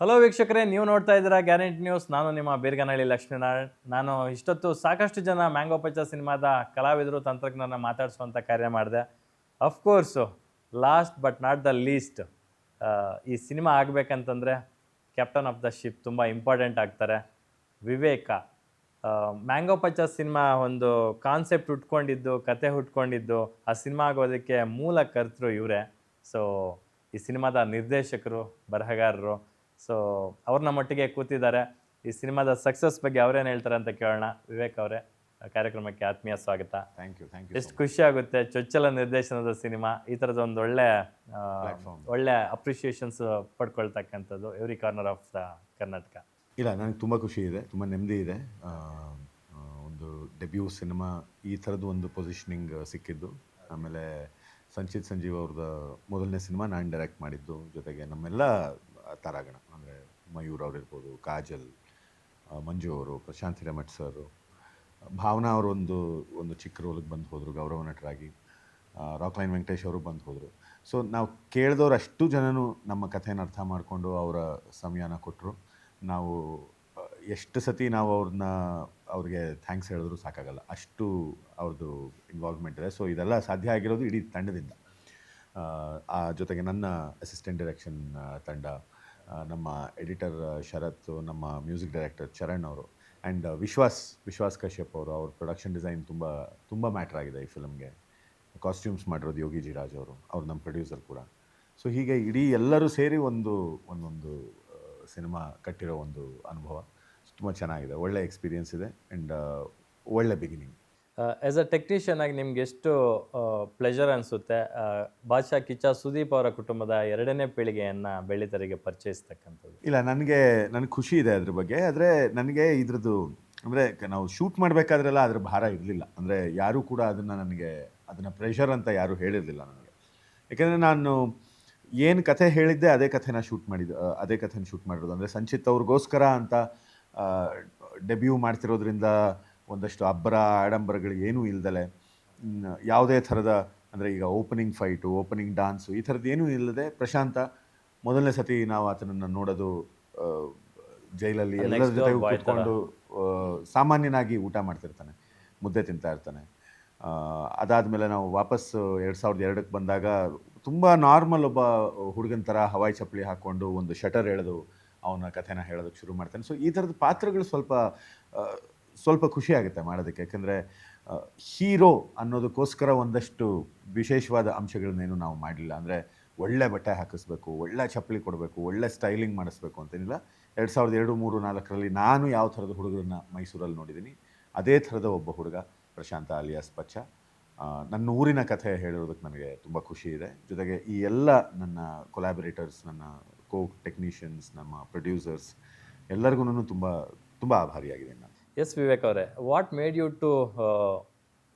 Hello ವೀಕ್ಷಕರೇ, ನೀವು ನೋಡ್ತಾ ಇದ್ದೀರಾ ಗ್ಯಾರಂಟಿ ನ್ಯೂಸ್. ನಾನು ನಿಮ್ಮ ಬೀರ್ಗನಹಳ್ಳಿ ಲಕ್ಷ್ಮೀನಾರಾಯಣ್. ನಾನು ಇಷ್ಟೊತ್ತು ಸಾಕಷ್ಟು ಜನ ಮ್ಯಾಂಗೋ ಪಚ್ಚ ಸಿನಿಮಾದ ಕಲಾವಿದರು, ತಂತ್ರಜ್ಞರನ್ನ ಮಾತಾಡಿಸುವಂಥ ಕಾರ್ಯ ಮಾಡಿದೆ. Of course last but not the least, ಈ ಸಿನಿಮಾ ಆಗಬೇಕಂತಂದರೆ ಕ್ಯಾಪ್ಟನ್ ಆಫ್ ದ ಶಿಪ್ ತುಂಬ ಇಂಪಾರ್ಟೆಂಟ್ ಆಗ್ತಾರೆ. ವಿವೇಕ. ಮ್ಯಾಂಗೋ ಪಚ್ಚ ಸಿನಿಮಾ ಒಂದು ಕಾನ್ಸೆಪ್ಟ್ ಹುಟ್ಕೊಂಡಿದ್ದು, ಕತೆ ಹುಟ್ಕೊಂಡಿದ್ದು, ಆ ಸಿನಿಮಾ ಆಗೋದಕ್ಕೆ ಮೂಲ ಕರ್ತರು ಇವರೇ. ಸೊ ಈ ಸಿನಿಮಾದ ನಿರ್ದೇಶಕರು, ಬರಹಗಾರರು. ಸೊ ಅವ್ರು ನಮ್ಮೊಟ್ಟಿಗೆ ಕೂತಿದ್ದಾರೆ. ಈ ಸಿನಿಮಾದ ಸಕ್ಸಸ್ ಬಗ್ಗೆ ಅವ್ರೇನು ಹೇಳ್ತಾರೆ ಅಂತ ಕೇಳೋಣ. ವಿವೇಕ್ ಅವರೇ, ಕಾರ್ಯಕ್ರಮಕ್ಕೆ ಆತ್ಮೀಯ ಸ್ವಾಗತ. Thank you. ಎಷ್ಟು ಖುಷಿ ಆಗುತ್ತೆ, ಚೊಚ್ಚಲ ನಿರ್ದೇಶನದ ಸಿನಿಮಾ, ಈ ಥರದ ಒಂದು ಒಳ್ಳೆ ಅಪ್ರಿಷಿಯೇಷನ್ಸ್ ಪಡ್ಕೊಳ್ತಕ್ಕಂಥದ್ದು every corner of the Karnataka. ಇಲ್ಲ, ನನಗೆ ತುಂಬ ಖುಷಿ ಇದೆ, ತುಂಬ ನೆಮ್ಮದಿ ಇದೆ. ಒಂದು ಡೆಬ್ಯೂ ಸಿನಿಮಾ ಈ ಥರದ್ದು ಒಂದು ಪೊಸಿಷನಿಂಗ್ ಸಿಕ್ಕಿದ್ದು. ಆಮೇಲೆ ಸಂಚಿತ್ ಸಂಜೀವ್ ಅವ್ರದ್ದು ಮೊದಲನೇ ಸಿನಿಮಾ ನಾನು ಡೈರೆಕ್ಟ್ ಮಾಡಿದ್ದು. ಜೊತೆಗೆ ನಮ್ಮೆಲ್ಲ ತಾರಾಗಣ ಅಂದರೆ ಮಯೂರ್ ಅವರಿರ್ಬೋದು, ಕಾಜಲ್, ಮಂಜು ಅವರು, ಪ್ರಶಾಂತ್ ಹಿರೇಮಠ್ ಸರು, ಭಾವನಾ ಅವರು ಒಂದು ಚಿಕ್ಕ ರೋಲಿಗೆ ಬಂದು ಹೋದರು ಗೌರವ ನಟರಾಗಿ. ರಾಕ್ಲೈನ್ ವೆಂಕಟೇಶ್ ಅವರು ಬಂದು ಹೋದರು. ಸೊ ನಾವು ಕೇಳಿದವ್ರು ಅಷ್ಟು ಜನನು ನಮ್ಮ ಕಥೆನ ಅರ್ಥ ಮಾಡಿಕೊಂಡು ಅವರ ಸಮಯನ ಕೊಟ್ಟರು. ನಾವು ಎಷ್ಟು ಸತಿ ನಾವು ಅವ್ರಿಗೆ ಥ್ಯಾಂಕ್ಸ್ ಹೇಳಿದ್ರು ಸಾಕಾಗಲ್ಲ, ಅಷ್ಟು ಅವ್ರದ್ದು ಇನ್ವಾಲ್ವ್ಮೆಂಟ್ ಇದೆ. ಸೊ ಇದೆಲ್ಲ ಸಾಧ್ಯ ಆಗಿರೋದು ಇಡೀ ತಂಡದಿಂದ. ಆ ಜೊತೆಗೆ ನನ್ನ ಅಸಿಸ್ಟೆಂಟ್ ಡೈರೆಕ್ಷನ್ ತಂಡ, ನಮ್ಮ ಎಡಿಟರ್ ಶರತ್, ನಮ್ಮ ಮ್ಯೂಸಿಕ್ ಡೈರೆಕ್ಟರ್ ಚರಣ್ ಅವರು, ಆ್ಯಂಡ್ ವಿಶ್ವಾಸ್ ಕಶ್ಯಪ್ ಅವರು. ಅವ್ರ ಪ್ರೊಡಕ್ಷನ್ ಡಿಸೈನ್ ತುಂಬ ಮ್ಯಾಟ್ರ್ ಆಗಿದೆ ಈ ಫಿಲ್ಮ್ಗೆ. ಕಾಸ್ಟ್ಯೂಮ್ಸ್ ಮಾಡಿರೋದು ಯೋಗಿ ಜಿ ರಾಜ್ ಅವರು, ಅವ್ರು ನಮ್ಮ ಪ್ರೊಡ್ಯೂಸರ್ ಕೂಡ. ಸೊ ಹೀಗೆ ಇಡೀ ಎಲ್ಲರೂ ಸೇರಿ ಒಂದೊಂದು ಸಿನಿಮಾ ಕಟ್ಟಿರೋ ಒಂದು ಅನುಭವ ತುಂಬ ಚೆನ್ನಾಗಿದೆ. ಒಳ್ಳೆ ಎಕ್ಸ್ಪೀರಿಯನ್ಸ್ ಇದೆ ಆ್ಯಂಡ್ ಒಳ್ಳೆ ಬಿಗಿನಿಂಗ್. ಆ್ಯಸ್ ಅ ಟೆಕ್ನಿಷಿಯನ್ ಆಗಿ ನಿಮ್ಗೆ ಎಷ್ಟು ಪ್ಲೆಜರ್ ಅನಿಸುತ್ತೆ ಬಾದ್ಶಾ ಕಿಚ್ಚ ಸುದೀಪ್ ಅವರ ಕುಟುಂಬದ ಎರಡನೇ ಪೀಳಿಗೆಯನ್ನು ಬೆಳ್ಳಿತೆರೆಗೆ ಪರಿಚಯಿಸ್ತಕ್ಕಂಥದ್ದು? ಇಲ್ಲ, ನನಗೆ ಖುಷಿ ಇದೆ ಅದ್ರ ಬಗ್ಗೆ. ಆದರೆ ನನಗೆ ಇದ್ರದ್ದು ಅಂದರೆ ನಾವು ಶೂಟ್ ಮಾಡಬೇಕಾದ್ರೆಲ್ಲ ಅದ್ರ ಭಾರ ಇರಲಿಲ್ಲ. ಅಂದರೆ ಯಾರೂ ಕೂಡ ಅದನ್ನು ಪ್ರೆಷರ್ ಅಂತ ಯಾರೂ ಹೇಳಿರಲಿಲ್ಲ ನನಗೆ. ಯಾಕೆಂದರೆ ನಾನು ಏನು ಕಥೆ ಹೇಳಿದ್ದೆ ಅದೇ ಕಥೆನ ಶೂಟ್ ಮಾಡಿರೋದು. ಅಂದರೆ ಸಂಚಿತ್ ಅವ್ರಿಗೋಸ್ಕರ ಅಂತ ಡೆಬ್ಯೂ ಮಾಡ್ತಿರೋದ್ರಿಂದ ಒಂದಷ್ಟು ಅಬ್ಬರ ಆಡಂಬರಗಳು ಏನೂ ಇಲ್ದಲೆ, ಯಾವುದೇ ಥರದ ಅಂದರೆ ಈಗ ಓಪನಿಂಗ್ ಫೈಟು, ಓಪನಿಂಗ್ ಡಾನ್ಸು, ಈ ಥರದ್ದು ಏನೂ ಇಲ್ಲದೆ ಪ್ರಶಾಂತ ಮೊದಲನೇ ಸತಿ ನಾವು ಆತನನ್ನು ನೋಡೋದು ಜೈಲಲ್ಲಿ ಎಲ್ಲರ ಜೊತೆಗೂ ಕೂತ್ಕೊಂಡು ಸಾಮಾನ್ಯನಾಗಿ ಊಟ ಮಾಡ್ತಿರ್ತಾನೆ, ಮುದ್ದೆ ತಿಂತಾ ಇರ್ತಾನೆ. ಅದಾದಮೇಲೆ ನಾವು ವಾಪಸ್ 2002ಕ್ಕೆ ಬಂದಾಗ ತುಂಬ ನಾರ್ಮಲ್ ಒಬ್ಬ ಹುಡುಗನ ಥರ ಹವಾಯಿ ಚಪ್ಪಲಿ ಹಾಕ್ಕೊಂಡು ಒಂದು ಶಟರ್ ಎಳೆದು ಅವನ ಕಥೆನ ಹೇಳೋದಕ್ಕೆ ಶುರು ಮಾಡ್ತಾನೆ. ಸೊ ಈ ಥರದ ಪಾತ್ರಗಳು ಸ್ವಲ್ಪ ಖುಷಿ ಆಗುತ್ತೆ ಮಾಡೋದಕ್ಕೆ. ಯಾಕೆಂದರೆ ಹೀರೋ ಅನ್ನೋದಕ್ಕೋಸ್ಕರ ಒಂದಷ್ಟು ವಿಶೇಷವಾದ ಅಂಶಗಳನ್ನೇನು ನಾವು ಮಾಡಲಿಲ್ಲ. ಅಂದರೆ ಒಳ್ಳೆ ಬಟ್ಟೆ ಹಾಕಿಸ್ಬೇಕು, ಒಳ್ಳೆ ಚಪ್ಪಲಿ ಕೊಡಬೇಕು, ಒಳ್ಳೆ ಸ್ಟೈಲಿಂಗ್ ಮಾಡಿಸ್ಬೇಕು ಅಂತೇನಿಲ್ಲ. 2002, 2003, 2004ರಲ್ಲಿ ನಾನು ಯಾವ ಥರದ ಹುಡುಗರನ್ನ ಮೈಸೂರಲ್ಲಿ ನೋಡಿದ್ದೀನಿ, ಅದೇ ಥರದ ಒಬ್ಬ ಹುಡುಗ ಪ್ರಶಾಂತ ಅಲಿಯಾಸ್ ಪಚ್ಚ. ನನ್ನ ಊರಿನ ಕಥೆ ಹೇಳಿರೋದಕ್ಕೆ ನನಗೆ ತುಂಬ ಖುಷಿ ಇದೆ. ಜೊತೆಗೆ ಈ ಎಲ್ಲ ನನ್ನ ಕೊಲ್ಯಾಬರೇಟರ್ಸ್, ನನ್ನ ಟೆಕ್ನಿಷಿಯನ್ಸ್, ನಮ್ಮ ಪ್ರೊಡ್ಯೂಸರ್ಸ್ ಎಲ್ಲರಿಗೂ ತುಂಬ ಆಭಾರಿಯಾಗಿದೆ ನಾನು. ಎಸ್ ವಿವೇಕ್ ಅವರೇ, what made you to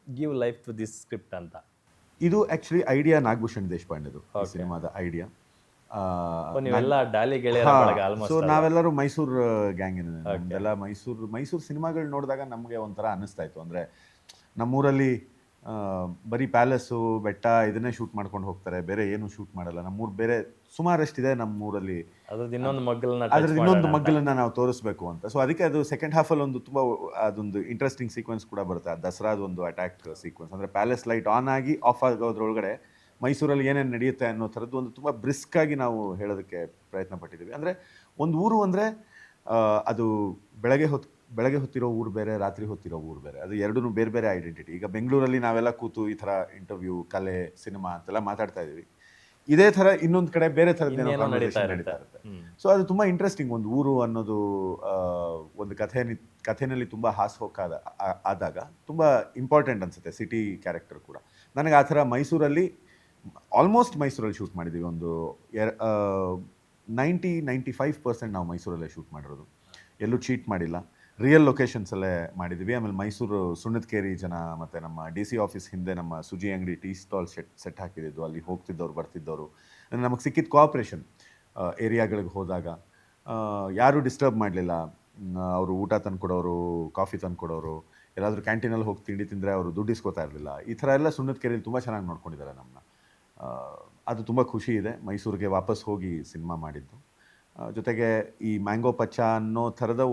give life to this script ಅಂತ? ಇದು ಆ್ಯಕ್ಚುಲಿ ಐಡಿಯಾ ನಾಗಭೂಷಣ್ ದೇಶಪಾಂಡೆದು, ಈ ಸಿನಿಮಾದ ಐಡಿಯಾ. ಸೊ ನಾವೆಲ್ಲರೂ ಮೈಸೂರು ಗ್ಯಾಂಗಿನ, ನಮ್ದೆಲ್ಲ ಮೈಸೂರು ಸಿನಿಮಾಗಳು ನೋಡಿದಾಗ ನಮಗೆ ಒಂಥರ ಅನ್ನಿಸ್ತಾ ಇತ್ತು. ಅಂದರೆ ನಮ್ಮೂರಲ್ಲಿ ಬರೀ ಪ್ಯಾಲೇಸು, ಬೆಟ್ಟ ಇದನ್ನೇ ಶೂಟ್ ಮಾಡ್ಕೊಂಡು ಹೋಗ್ತಾರೆ, ಬೇರೆ ಏನು ಶೂಟ್ ಮಾಡಲ್ಲ. ನಮ್ಮೂರು ಬೇರೆ ಸುಮಾರಷ್ಟಿದೆ ನಮ್ಮೂರಲ್ಲಿ, ಅದ್ರದ್ದು ಇನ್ನೊಂದು ಮಗ್ಗಲನ್ನು ನಾವು ತೋರಿಸ್ಬೇಕು ಅಂತ. ಸೊ ಅದಕ್ಕೆ ಅದು ಸೆಕೆಂಡ್ ಹಾಫಲ್ಲಿ ಅದೊಂದು ಇಂಟ್ರೆಸ್ಟಿಂಗ್ ಸೀಕ್ವೆನ್ಸ್ ಕೂಡ ಬರುತ್ತೆ. ಆ ದಸರಾದ ಒಂದು ಅಟ್ಯಾಕ್ ಸೀಕ್ವೆನ್ಸ್, ಅಂದರೆ ಪ್ಯಾಲೇಸ್ ಲೈಟ್ ಆನ್ ಆಗಿ ಆಫ್ ಆಗೋದ್ರೊಳಗಡೆ ಮೈಸೂರಲ್ಲಿ ಏನೇನು ನಡೆಯುತ್ತೆ ಅನ್ನೋ ಥರದ್ದು ಒಂದು ತುಂಬ ಬ್ರಿಸ್ಕಾಗಿ ನಾವು ಹೇಳೋದಕ್ಕೆ ಪ್ರಯತ್ನ ಪಟ್ಟಿದ್ದೀವಿ. ಅಂದರೆ ಒಂದು ಊರು ಅಂದರೆ ಅದು ಬೆಳಗ್ಗೆ ಹೊತ್ತಿರೋ ಊರು ಬೇರೆ, ರಾತ್ರಿ ಹೊತ್ತಿರೋ ಊರು ಬೇರೆ. ಅದು ಎರಡೂ ಬೇರೆ ಬೇರೆ ಐಡೆಂಟಿಟಿ. ಈಗ ಬೆಂಗಳೂರಲ್ಲಿ ನಾವೆಲ್ಲ ಕೂತು ಈ ಥರ ಇಂಟರ್ವ್ಯೂ, ಕಲೆ, ಸಿನಿಮಾ ಅಂತೆಲ್ಲ ಮಾತಾಡ್ತಾ ಇದ್ದೀವಿ. ಇದೇ ಥರ ಇನ್ನೊಂದು ಕಡೆ ಬೇರೆ ಥರದ್ದು ನಡೀತಾ ಇರುತ್ತೆ. ಸೊ ಅದು ತುಂಬ ಇಂಟ್ರೆಸ್ಟಿಂಗ್. ಒಂದು ಊರು ಅನ್ನೋದು ಒಂದು ಕಥೆನಲ್ಲಿ ತುಂಬ ಆದಾಗ ತುಂಬ ಇಂಪಾರ್ಟೆಂಟ್ ಅನಿಸುತ್ತೆ. ಸಿಟಿ ಕ್ಯಾರೆಕ್ಟರ್ ಕೂಡ ನನಗೆ ಆ ಥರ ಆಲ್ಮೋಸ್ಟ್ ಮೈಸೂರಲ್ಲಿ ಶೂಟ್ ಮಾಡಿದ್ದೀವಿ. ಒಂದು 90-95% ನಾವು ಮೈಸೂರಲ್ಲೇ ಶೂಟ್ ಮಾಡಿರೋದು, ಎಲ್ಲೂ ಚೀಟ್ ಮಾಡಿಲ್ಲ. ರಿಯಲ್ ಲೊಕೇಶನ್ಸಲ್ಲೇ ಮಾಡಿದ್ದೀವಿ. ಆಮೇಲೆ ಮೈಸೂರು ಸುಣ್ಣದಕೇರಿ ಜನ ಮತ್ತು ನಮ್ಮ DC ಆಫೀಸ್ ಹಿಂದೆ ನಮ್ಮ ಸುಜಿ ಅಂಗಡಿ ಟೀ ಸ್ಟಾಲ್ ಸೆಟ್ ಹಾಕಿದ್ದು, ಅಲ್ಲಿ ಹೋಗ್ತಿದ್ದವ್ರು ಬರ್ತಿದ್ದವರು ನಮಗೆ ಸಿಕ್ಕಿದ ಕೋಆಪ್ರೇಷನ್. ಏರಿಯಾಗಳಿಗೆ ಹೋದಾಗ ಯಾರೂ ಡಿಸ್ಟರ್ಬ್ ಮಾಡಲಿಲ್ಲ. ಅವರು ಊಟ ತಂದು ಕೊಡೋರು, ಕಾಫಿ ತಂದು ಕೊಡೋರು, ಎಲ್ಲಾದರೂ ಕ್ಯಾಂಟೀನಲ್ಲಿ ಹೋಗಿ ತಿಂಡಿ ತಿಂದರೆ ಅವರು ದುಡ್ಡು ಇಸ್ಕೋತಾ ಇರಲಿಲ್ಲ. ಈ ಥರ ಎಲ್ಲ ಸುಣ್ಣದಕೇರಿಯಲ್ಲಿ ತುಂಬ ಚೆನ್ನಾಗಿ ನೋಡ್ಕೊಂಡಿದ್ದಾರೆ ನಮ್ಮನ್ನ. ಅದು ತುಂಬ ಖುಷಿ ಇದೆ ಮೈಸೂರಿಗೆ ವಾಪಸ್ ಹೋಗಿ ಸಿನಿಮಾ ಮಾಡಿದ್ದು. ಜೊತೆಗೆ ಈ ಮ್ಯಾಂಗೋ ಪಚ್ಚ ಅನ್ನೋ ಥರದ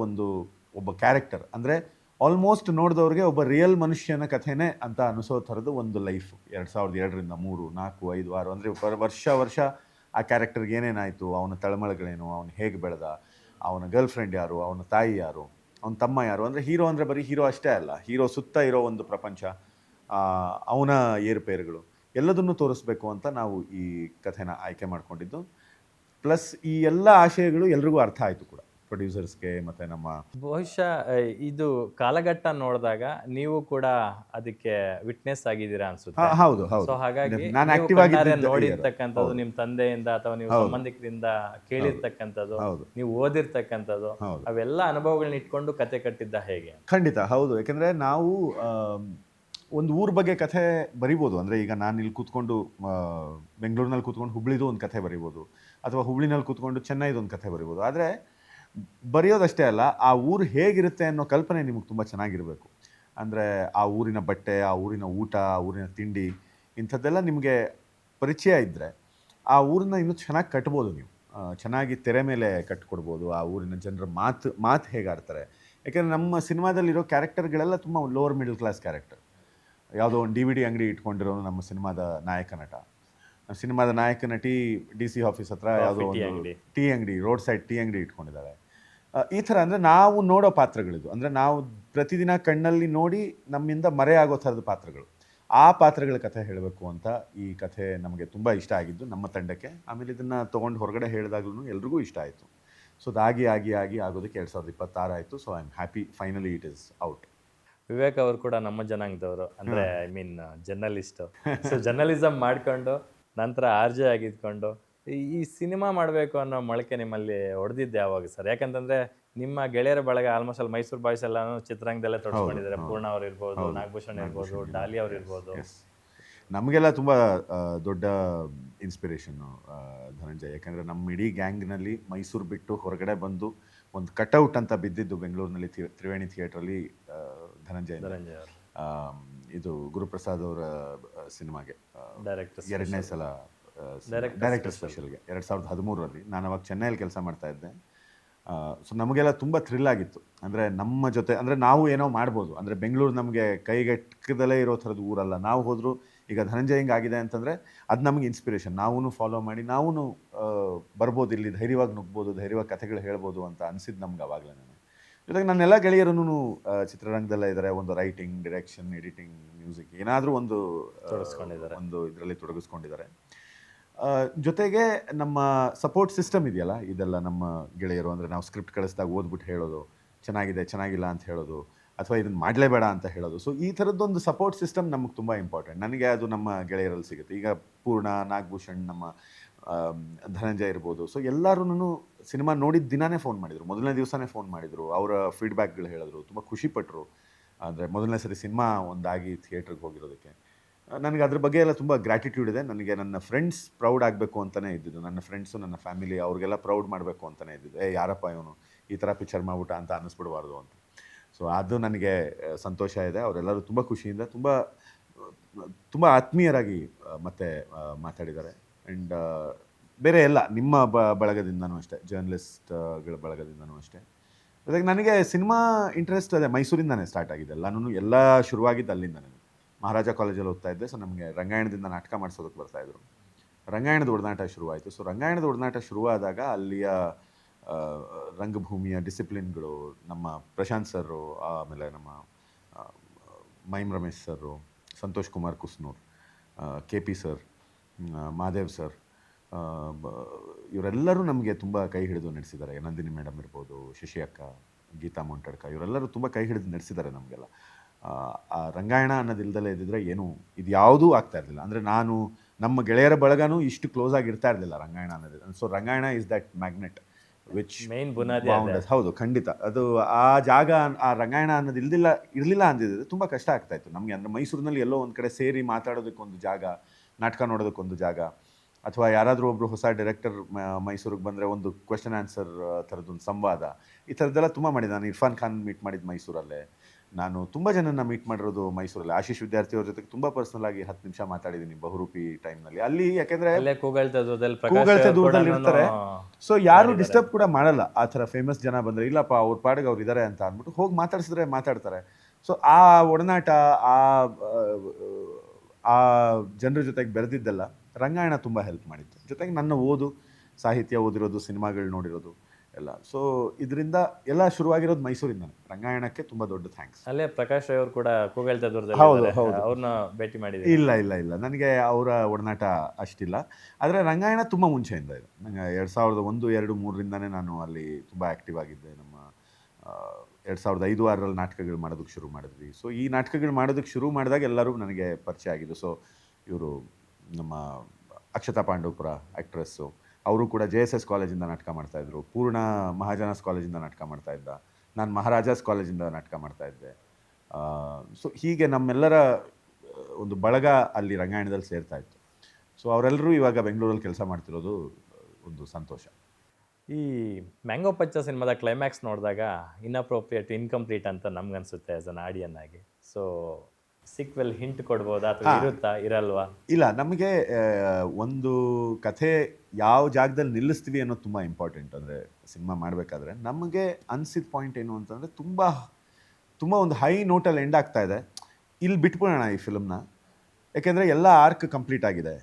ಒಬ್ಬ ಕ್ಯಾರೆಕ್ಟರ್, ಅಂದರೆ ಆಲ್ಮೋಸ್ಟ್ ನೋಡಿದವ್ರಿಗೆ ಒಬ್ಬ ರಿಯಲ್ ಮನುಷ್ಯನ ಕಥೆನೇ ಅಂತ ಅನಿಸೋ ಥರದ್ದು ಒಂದು ಲೈಫ್. 2002ರಿಂದ 3, 4, 5, 6 ಅಂದರೆ ವರ್ಷ ಆ ಕ್ಯಾರೆಕ್ಟರ್ಗೆ ಏನೇನಾಯಿತು, ಅವನ ತಳಮಳಗಳೇನು, ಅವನು ಹೇಗೆ ಬೆಳೆದ, ಅವನ ಗರ್ಲ್ ಫ್ರೆಂಡ್ ಯಾರು, ಅವನ ತಾಯಿ ಯಾರು, ಅವನ ತಮ್ಮ ಯಾರು, ಅಂದರೆ ಹೀರೋ ಅಂದರೆ ಬರೀ ಹೀರೋ ಅಷ್ಟೇ ಅಲ್ಲ, ಹೀರೋ ಸುತ್ತ ಇರೋ ಒಂದು ಪ್ರಪಂಚ, ಅವನ ಏರುಪೇರುಗಳು ಎಲ್ಲದನ್ನು ತೋರಿಸ್ಬೇಕು ಅಂತ ನಾವು ಈ ಕಥೆನ ಆಯ್ಕೆ ಮಾಡ್ಕೊಂಡಿದ್ದು. ಪ್ಲಸ್ ಈ ಎಲ್ಲ ಆಶಯಗಳು ಎಲ್ರಿಗೂ ಅರ್ಥ ಆಯಿತು ಕೂಡ, ಪ್ರೊಡ್ಯೂಸರ್ಸ್ಗೆ ಮತ್ತು ನಮ್ಮ ಬಹುಶಃ ಇದು ಕಾಲಘಟ್ಟ ನೋಡಿದಾಗ ನೀವು ಕೂಡ ಅದಕ್ಕೆ ವಿಟ್ನೆಸ್ ಆಗಿದ್ದೀರಾ ಅನ್ಸುತ್ತೆ. ಹೌದು ಸೊ ಹೌದು ಹಾಗಾಗಿ ನಾನು ನೀವು ಆಕ್ಟಿವ್ ಆಗಿ ಕಣ್ಣಾರೆ ನೋಡಿರ್ತಕ್ಕಂಥದ್ದು, ನಿಮ್ಮ ತಂದೆಯಿಂದ ಅಥವಾ ನೀವು ಸಂಬಂಧಿಕರಿಂದ ಕೇಳಿರ್ತಕ್ಕಂಥದ್ದು, ಹೌದು ನೀವು ಓದಿರ್ತಕ್ಕಂಥದ್ದು, ಹೌದು ಅವೆಲ್ಲ ಅನುಭವಗಳನ್ನ ಇಟ್ಕೊಂಡು ಕತೆ ಕಟ್ಟಿದ್ದ ಹೇಗೆ? ಖಂಡಿತ ಹೌದು. ಯಾಕೆಂದರೆ ನಾವು ಒಂದು ಊರ ಬಗ್ಗೆ ಕಥೆ ಬರಿಬೋದು. ಅಂದರೆ ಈಗ ನಾನು ಇಲ್ಲಿ ಕೂತ್ಕೊಂಡು ಬೆಂಗಳೂರಿನಲ್ಲಿ ಕೂತ್ಕೊಂಡು ಹುಬ್ಳಿದು ಒಂದು ಕಥೆ ಬರಿಬೋದು, ಅಥವಾ ಹುಬ್ಳಿನಲ್ಲಿ ಕೂತ್ಕೊಂಡು ಚೆನ್ನೈದು ಒಂದು ಕಥೆ ಬರಿಬೋದು. ಆದರೆ ಬರೆಯೋದಷ್ಟೇ ಅಲ್ಲ, ಆ ಊರು ಹೇಗಿರುತ್ತೆ ಅನ್ನೋ ಕಲ್ಪನೆ ನಿಮಗೆ ತುಂಬ ಚೆನ್ನಾಗಿರಬೇಕು. ಅಂದರೆ ಆ ಊರಿನ ಬಟ್ಟೆ, ಆ ಊರಿನ ಊಟ, ಆ ಊರಿನ ತಿಂಡಿ, ಇಂಥದ್ದೆಲ್ಲ ನಿಮಗೆ ಪರಿಚಯ ಇದ್ದರೆ ಆ ಊರನ್ನ ಇನ್ನೂ ಚೆನ್ನಾಗಿ ಕಟ್ಬೋದು. ನೀವು ಚೆನ್ನಾಗಿ ತೆರೆ ಮೇಲೆ ಕಟ್ಕೊಡ್ಬೋದು. ಆ ಊರಿನ ಜನರ ಮಾತು ಹೇಗೆ ಆಡ್ತಾರೆ. ಯಾಕೆಂದರೆ ನಮ್ಮ ಸಿನಿಮಾದಲ್ಲಿರೋ ಕ್ಯಾರೆಕ್ಟರ್ಗಳೆಲ್ಲ ತುಂಬ ಲೋವರ್ ಮಿಡಲ್ ಕ್ಲಾಸ್ ಕ್ಯಾರೆಕ್ಟರ್. ಯಾವುದೋ ಒಂದು DVD ಅಂಗಡಿ ಇಟ್ಕೊಂಡಿರೋನು ನಮ್ಮ ಸಿನಿಮಾದ ನಾಯಕ ನಟ. ಸಿನಿಮಾದ ನಾಯಕ ನಟಿ DC ಆಫೀಸ್ ಹತ್ರ ಯಾವುದೋ ಒಂದು ಟೀ ಅಂಗಡಿ, ರೋಡ್ ಸೈಡ್ ಟೀ ಅಂಗಡಿ ಇಟ್ಕೊಂಡಿದ್ದಾರೆ. ಈ ಥರ ಅಂದರೆ ನಾವು ನೋಡೋ ಪಾತ್ರಗಳಿದು. ಅಂದರೆ ನಾವು ಪ್ರತಿದಿನ ಕಣ್ಣಲ್ಲಿ ನೋಡಿ ನಮ್ಮಿಂದ ಮರೆಯಾಗೋ ಥರದ ಪಾತ್ರಗಳು. ಆ ಪಾತ್ರಗಳ ಕಥೆ ಹೇಳಬೇಕು ಅಂತ ಈ ಕಥೆ ನಮಗೆ ತುಂಬ ಇಷ್ಟ ಆಗಿದ್ದು ನಮ್ಮ ತಂಡಕ್ಕೆ. ಆಮೇಲೆ ಇದನ್ನು ತೊಗೊಂಡು ಹೊರಗಡೆ ಹೇಳಿದಾಗ್ಲೂ ಎಲ್ರಿಗೂ ಇಷ್ಟ ಆಯಿತು. ಸೊ ಅದಾಗಿ ಆಗೋದಕ್ಕೆ 2026 ಆಯಿತು. So I am happy, finally it is out. Vivek ಅವರು ಕೂಡ ನಮ್ಮ ಜನಾಂಗದವರು, ಅಂದರೆ I mean journalist. So journalism ಮಾಡ್ಕೊಂಡು ನಂತರ RJ ಆಗಿದ್ಕೊಂಡು ಈ ಸಿನಿಮಾ ಮಾಡಬೇಕು ಅನ್ನೋ ಮೊಳಕೆ ನಿಮ್ಮಲ್ಲಿ ಹೊಡೆದಿದ್ದು ಯಾವಾಗ ಸರ್? ಯಾಕಂತಂದರೆ ನಿಮ್ಮ ಗೆಳೆಯರ ಬಳಗ ಆಲ್ಮೋಸ್ಟ್ ಅಲ್ಲಿ ಮೈಸೂರು ಬಾಯ್ಸ್ ಎಲ್ಲಾನು ಚಿತ್ರರಂಗದಲ್ಲೇ ತೊಡಸ್ಕೊಂಡಿದ್ದಾರೆ. ಪೂರ್ಣ ಅವ್ರು ಇರ್ಬೋದು, ನಾಗಭೂಷಣ್ ಇರ್ಬೋದು, ಡಾಲಿ ಅವ್ರು ಇರ್ಬೋದು. ನಮಗೆಲ್ಲ ತುಂಬ ದೊಡ್ಡ ಇನ್ಸ್ಪಿರೇಷನ್ನು ಧನಂಜಯ್. ಯಾಕಂದರೆ ನಮ್ಮ ಇಡೀ ಗ್ಯಾಂಗ್ನಲ್ಲಿ ಮೈಸೂರು ಬಿಟ್ಟು ಹೊರಗಡೆ ಬಂದು ಒಂದು ಕಟೌಟ್ ಅಂತ ಬಿದ್ದಿದ್ದು ಬೆಂಗಳೂರಿನಲ್ಲಿ ತ್ರಿವೇಣಿ ಥಿಯೇಟ್ರಲ್ಲಿ ಧನಂಜಯ್ ಅವರು. ಇದು ಗುರುಪ್ರಸಾದ್ ಅವರ ಸಿನಿಮಾಗೆ ಎರಡನೇ ಸಲ ಡೈರೆಕ್ಟರ್ ಸ್ಪೆಷಲ್ಗೆ 2013ರಲ್ಲಿ ನಾನು ಅವಾಗ ಚೆನ್ನೈಯಲ್ಲಿ ಕೆಲಸ ಮಾಡ್ತಾ ಇದ್ದೆ. ಸೊ ನಮಗೆಲ್ಲ ತುಂಬ ಥ್ರಿಲ್ ಆಗಿತ್ತು. ಅಂದರೆ ನಮ್ಮ ಜೊತೆ, ಅಂದರೆ ನಾವು ಏನೋ ಮಾಡ್ಬೋದು, ಅಂದರೆ ಬೆಂಗಳೂರು ನಮಗೆ ಕೈಗೆಟಕದಲ್ಲೇ ಇರೋ ಥರದ್ದು ಊರಲ್ಲ. ನಾವು ಹೋದರೂ ಈಗ ಧನಂಜಯ್ ಹಿಂಗೆ ಆಗಿದೆ ಅಂತಂದರೆ ಅದು ನಮಗೆ ಇನ್ಸ್ಪಿರೇಷನ್. ನಾವೂ ಫಾಲೋ ಮಾಡಿ ನಾವೂ ಬರ್ಬೋದು, ಇಲ್ಲಿ ಧೈರ್ಯವಾಗಿ ನುಗ್ಬೋದು, ಧೈರ್ಯವಾಗಿ ಕಥೆಗಳು ಹೇಳ್ಬೋದು ಅಂತ ಅನಿಸಿದ್ದು ನಮ್ಗೆ ಆವಾಗಲೇ. ಜೊತೆಗೆ ನನ್ನೆಲ್ಲ ಗೆಳೆಯರನ್ನು ಚಿತ್ರರಂಗದಲ್ಲೇ ಇದ್ದಾರೆ. ಒಂದು ರೈಟಿಂಗ್, ಡೈರೆಕ್ಷನ್, ಎಡಿಟಿಂಗ್, ಮ್ಯೂಸಿಕ್ ಏನಾದರೂ ಒಂದು ಇದರಲ್ಲಿ ತೊಡಗಿಸ್ಕೊಂಡಿದ್ದಾರೆ. ಜೊತೆಗೆ ನಮ್ಮ ಸಪೋರ್ಟ್ ಸಿಸ್ಟಮ್ ಇದೆಯಲ್ಲ, ಇದೆಲ್ಲ ನಮ್ಮ ಗೆಳೆಯರು. ಅಂದರೆ ನಾವು ಸ್ಕ್ರಿಪ್ಟ್ ಕಳಿಸಿದಾಗ ಓದ್ಬಿಟ್ಟು ಹೇಳೋದು, ಚೆನ್ನಾಗಿದೆ ಚೆನ್ನಾಗಿಲ್ಲ ಅಂತ ಹೇಳೋದು, ಅಥವಾ ಇದನ್ನು ಮಾಡಲೇಬೇಡ ಅಂತ ಹೇಳೋದು. ಸೊ ಈ ಥರದ್ದೊಂದು ಸಪೋರ್ಟ್ ಸಿಸ್ಟಮ್ ನಮಗೆ ತುಂಬ ಇಂಪಾರ್ಟೆಂಟ್. ನನಗೆ ಅದು ನಮ್ಮ ಗೆಳೆಯರಲ್ಲಿ ಸಿಗುತ್ತೆ. ಈಗ ಪೂರ್ಣ, ನಾಗಭೂಷಣ್, ನಮ್ಮ ಧನಂಜಯ್ ಇರ್ಬೋದು. ಸೊ ಎಲ್ಲರೂ ಸಿನಿಮಾ ನೋಡಿದ ದಿನಾನೇ ಫೋನ್ ಮಾಡಿದರು, ಮೊದಲನೇ ದಿವಸನೇ ಫೋನ್ ಮಾಡಿದರು, ಅವರ ಫೀಡ್ಬ್ಯಾಕ್ಗಳು ಹೇಳಿದ್ರು, ತುಂಬ ಖುಷಿಪಟ್ಟರು. ಅಂದರೆ ಮೊದಲನೇ ಸರಿ ಸಿನಿಮಾ ಒಂದಾಗಿ ಥಿಯೇಟ್ರಿಗೆ ಹೋಗಿರೋದಕ್ಕೆ ನನಗೆ ಅದ್ರ ಬಗ್ಗೆ ಎಲ್ಲ ತುಂಬ ಗ್ರ್ಯಾಟಿಟ್ಯೂಡ್ ಇದೆ. ನನಗೆ ನನ್ನ ಫ್ರೆಂಡ್ಸ್ ಪ್ರೌಡ್ ಆಗಬೇಕು ಅಂತಲೇ ಇದ್ದಿದ್ದು, ನನ್ನ ಫ್ರೆಂಡ್ಸು, ನನ್ನ ಫ್ಯಾಮಿಲಿ, ಅವ್ರಿಗೆಲ್ಲ ಪ್ರೌಡ್ ಮಾಡಬೇಕು ಅಂತಲೇ ಇದ್ದಿದ್ದು. ಯಾರಪ್ಪ ಇವನು ಈ ಥರ ಪಿಕ್ಚರ್ ಮಾಡ್ಬಿಟ್ಟ ಅಂತ ಅನ್ನಿಸ್ಬಿಡಬಾರ್ದು ಅಂತ. ಸೊ ಅದು ನನಗೆ ಸಂತೋಷ ಇದೆ. ಅವರೆಲ್ಲರೂ ತುಂಬ ಖುಷಿಯಿಂದ, ತುಂಬ ಆತ್ಮೀಯರಾಗಿ ಮತ್ತೆ ಮಾತಾಡಿದ್ದಾರೆ. ಆ್ಯಂಡ್ ಬೇರೆ ಎಲ್ಲ ನಿಮ್ಮ ಬಳಗದಿಂದನೂ ಅಷ್ಟೇ, ಜರ್ನಲಿಸ್ಟ್ಗಳ ಬಳಗದಿಂದನೂ ಅಷ್ಟೇ. ಜೊತೆಗೆ ನನಗೆ ಸಿನಿಮಾ ಇಂಟ್ರೆಸ್ಟ್ ಅದೇ ಮೈಸೂರಿಂದನೇ ಸ್ಟಾರ್ಟ್ ಆಗಿದೆ. ಎಲ್ಲ ಶುರುವಾಗಿದ್ದು ಅಲ್ಲಿಂದನೇ. ಮಹಾರಾಜ ಕಾಲೇಜಲ್ಲಿ ಓದ್ತಾ ಇದ್ದೆ. ಸೊ ನಮಗೆ ರಂಗಾಯಣದಿಂದ ನಾಟಕ ಮಾಡಿಸೋದಕ್ಕೆ ಬರ್ತಾಯಿದ್ರು. ರಂಗಾಯಣದ ಒಡನಾಟ ಶುರುವಾಯಿತು. ಸೊ ರಂಗಾಯಣದ ಒಡನಾಟ ಶುರುವಾದಾಗ ಅಲ್ಲಿಯ ರಂಗಭೂಮಿಯ ಡಿಸಿಪ್ಲಿನ್ಗಳು, ನಮ್ಮ ಪ್ರಶಾಂತ್ ಸರು, ಆಮೇಲೆ ನಮ್ಮ mime Ramesh sir, Santhosh Kumar Kusnoor, KP sir, Madev sir, ಇವರೆಲ್ಲರೂ ನಮಗೆ ತುಂಬ ಕೈ ಹಿಡಿದು ನಡೆಸಿದ್ದಾರೆ. ನಂದಿನಿ ಮೇಡಮ್ ಇರ್ಬೋದು, ಶಶಿ ಅಕ್ಕ, ಗೀತಾ ಮೊಂಟಡ್ಕ, ಇವರೆಲ್ಲರೂ ತುಂಬ ಕೈ ಹಿಡಿದು ನಡೆಸಿದ್ದಾರೆ ನಮಗೆಲ್ಲ. ಆ ರಂಗಾಯಣ ಅನ್ನೋದಿಲ್ದಲೇ ಇದ್ದಿದ್ರೆ ಇದು ಯಾವುದೂ ಆಗ್ತಾ ಇರಲಿಲ್ಲ. ಅಂದರೆ ನಮ್ಮ ಗೆಳೆಯರ ಬಳಗನೂ ಇಷ್ಟು ಕ್ಲೋಸ್ ಆಗಿ ಇರ್ತಾ ಇರಲಿಲ್ಲ ರಂಗಾಯಣ ಅನ್ನೋದು. So Rangayana is that magnet which main ಬುನಾದಿ. ಹೌದು, ಖಂಡಿತ. ಅದು ಆ ಜಾಗ, ಆ ರಂಗಾಯಣ ಅನ್ನೋದು ಇರಲಿಲ್ಲ ಅಂದಿದ್ರೆ ತುಂಬ ಕಷ್ಟ ಆಗ್ತಾಯಿತ್ತು ನಮಗೆ. ಅಂದರೆ ಮೈಸೂರಿನಲ್ಲಿ ಎಲ್ಲೋ ಒಂದು ಕಡೆ ಸೇರಿ ಮಾತಾಡೋದಕ್ಕೊಂದು ಜಾಗ, ನಾಟಕ ನೋಡೋದಕ್ಕೊಂದು ಜಾಗ, ಅಥವಾ ಯಾರಾದರೂ ಒಬ್ಬರು ಹೊಸ ಡೈರೆಕ್ಟರ್ ಮೈಸೂರಿಗೆ ಬಂದರೆ ಒಂದು ಕ್ವೆಶ್ಚನ್ ಆನ್ಸರ್ ಥರದ್ದೊಂದು ಸಂವಾದ, ಈ ಥರದ್ದೆಲ್ಲ ತುಂಬ ಮಾಡಿದೆ. ನಾನು ಇರ್ಫಾನ್ ಖಾನ್ ಮೀಟ್ ಮಾಡಿದ್ದು ಮೈಸೂರಲ್ಲೇ, ನಾನು ತುಂಬ ಜನನ ಮೀಟ್ ಮಾಡಿರೋದು ಮೈಸೂರಲ್ಲಿ. ಆಶೀಶ್ ವಿದ್ಯಾರ್ಥಿ ಅವ್ರ ಜೊತೆಗೆ ತುಂಬ ಪರ್ಸನಲ್ ಆಗಿ 10 ನಿಮಿಷ ಮಾತಾಡಿದ್ದೀನಿ ಬಹುರೂಪಿ ಟೈಮ್ನಲ್ಲಿ. ಅಲ್ಲಿ ಯಾಕೆಂದರೆ ಅಲ್ಲೇ ಕೂಗಳ್ತಾ ದೂರದಲ್ಲಿ ಕೂಗಳತೆ ದೂರದಲ್ಲಿ ಇರ್ತಾರೆ. ಸೊ ಯಾರು ಮಾಡಿದ್ದಾರೆ. ಡಿಸ್ಟರ್ಬ್ ಕೂಡ ಮಾಡಲ್ಲ. ಆ ಥರ ಫೇಮಸ್ ಜನ ಬಂದರೆ ಇಲ್ಲಪ್ಪ ಅವ್ರ ಪಾಡಿಗೆ ಅವ್ರು ಇದ್ದಾರೆ ಅಂತ ಅಂದ್ಬಿಟ್ಟು ಹೋಗಿ ಮಾತಾಡ್ಸಿದ್ರೆ ಮಾತಾಡ್ತಾರೆ. ಸೊ ಆ ಒಡನಾಟ, ಆ ಆ ಜನರ ಜೊತೆಗೆ ಬೆರೆದಿದ್ದೆಲ್ಲ ರಂಗಾಯಣ ತುಂಬ ಹೆಲ್ಪ್ ಮಾಡಿತ್ತು. ಜೊತೆಗೆ ನನ್ನ ಓದು, ಸಾಹಿತ್ಯ ಓದಿರೋದು, ಸಿನಿಮಾಗಳು ನೋಡಿರೋದು ಎಲ್ಲ. ಸೊ ಇದರಿಂದ ಎಲ್ಲ ಶುರುವಾಗಿರೋದು ಮೈಸೂರಿಂದಾನೆ. ರಂಗಾಯಣಕ್ಕೆ ತುಂಬ ದೊಡ್ಡ ಥ್ಯಾಂಕ್ಸ್. ಅಲ್ಲೇ ಪ್ರಕಾಶ್ ರೈ ಅವರು ಕೂಡ ಕೂಗಳ್ತಾ ದೂರದಲ್ಲಿ ಹೌದು, ಇದ್ದಾರೆ. ಹೌದು. ಅವ್ರನ್ನ ಭೇಟಿ ಮಾಡಿದ್ದೀವಿ. ಇಲ್ಲ ನನಗೆ ಅವರ ಒಡನಾಟ ಅಷ್ಟಿಲ್ಲ. ಆದರೆ ರಂಗಾಯಣ ತುಂಬ ಮುಂಚೆಯಿಂದ ಇದೆ. ನನಗೆ 2001, 2, 3ರಿಂದನೇ ನಾನು ಅಲ್ಲಿ ತುಂಬ ಆ್ಯಕ್ಟಿವ್ ಆಗಿದ್ದೆ. ನಮ್ಮ 2005-6ರಲ್ಲಿ ನಾಟಕಗಳು ಮಾಡೋದಕ್ಕೆ ಶುರು ಮಾಡಿದ್ವಿ. ಸೊ ಈ ನಾಟಕಗಳು ಮಾಡೋದಕ್ಕೆ ಶುರು ಮಾಡಿದಾಗ ಎಲ್ಲರೂ ನನಗೆ ಪರಿಚಯ ಆಗಿದ್ದು. ಸೊ ಇವರು ನಮ್ಮ ಅಕ್ಷತಾ ಪಾಂಡವಪುರ ಆ್ಯಕ್ಟ್ರೆಸ್ಸು, ಅವರು ಕೂಡ JSS ಕಾಲೇಜಿಂದ ನಾಟಕ ಮಾಡ್ತಾಯಿದ್ರು. ಪೂರ್ಣ ಮಹಾಜನಾಸ್ ಕಾಲೇಜಿಂದ ನಾಟಕ ಮಾಡ್ತಾಯಿದ್ದ. ನಾನು ಮಹಾರಾಜಾಸ್ ಕಾಲೇಜಿಂದ ನಾಟಕ ಮಾಡ್ತಾಯಿದ್ದೆ. ಸೊ ಹೀಗೆ ನಮ್ಮೆಲ್ಲರ ಒಂದು ಬಳಗ ಅಲ್ಲಿ ರಂಗಾಯಣದಲ್ಲಿ ಸೇರ್ತಾ ಇತ್ತು. ಸೊ ಅವರೆಲ್ಲರೂ ಇವಾಗ ಬೆಂಗಳೂರಲ್ಲಿ ಕೆಲಸ ಮಾಡ್ತಿರೋದು ಒಂದು ಸಂತೋಷ. ಈ ಮ್ಯಾಂಗೋ ಪಚ್ಚ ಸಿನಿಮಾದ ಕ್ಲೈಮ್ಯಾಕ್ಸ್ ನೋಡಿದಾಗ ಇನ್ಅಪ್ರೋಪ್ರಿಯೇಟ್, ಇನ್ಕಂಪ್ಲೀಟ್ ಅಂತ ನಮ್ಗನ್ಸುತ್ತೆ ಆಸ್ ಅನ್ ಆಡಿಯನ್ ಆಗಿ. ಸೊ ಸಿಕ್ವೆಲ್ ಹಿಂಟ್ ಕೊಡ್ಬೋದಾ ಅಥವಾ ಇರುತ್ತಾ, ಇರಲ್ವಾ? ಇಲ್ಲ, ನಮಗೆ ಒಂದು ಕಥೆ ಯಾವ ಜಾಗದಲ್ಲಿ ನಿಲ್ಲಿಸ್ತೀವಿ ಅನ್ನೋದು ತುಂಬ ಇಂಪಾರ್ಟೆಂಟ್. ಅಂದರೆ ಸಿನಿಮಾ ಮಾಡಬೇಕಾದ್ರೆ ನಮಗೆ ಅನಿಸಿದ ಪಾಯಿಂಟ್ ಏನು ಅಂತಂದರೆ ತುಂಬ ಒಂದು ಹೈ ನೋಟಲ್ಲಿ ಎಂಡ್ ಆಗ್ತಾ ಇದೆ, ಇಲ್ಲಿ ಬಿಟ್ಬಿಡೋಣ ಈ ಫಿಲ್ಮ್ನ. ಯಾಕೆಂದರೆ ಎಲ್ಲ ಆರ್ಕ್ ಕಂಪ್ಲೀಟ್ ಆಗಿದೆ.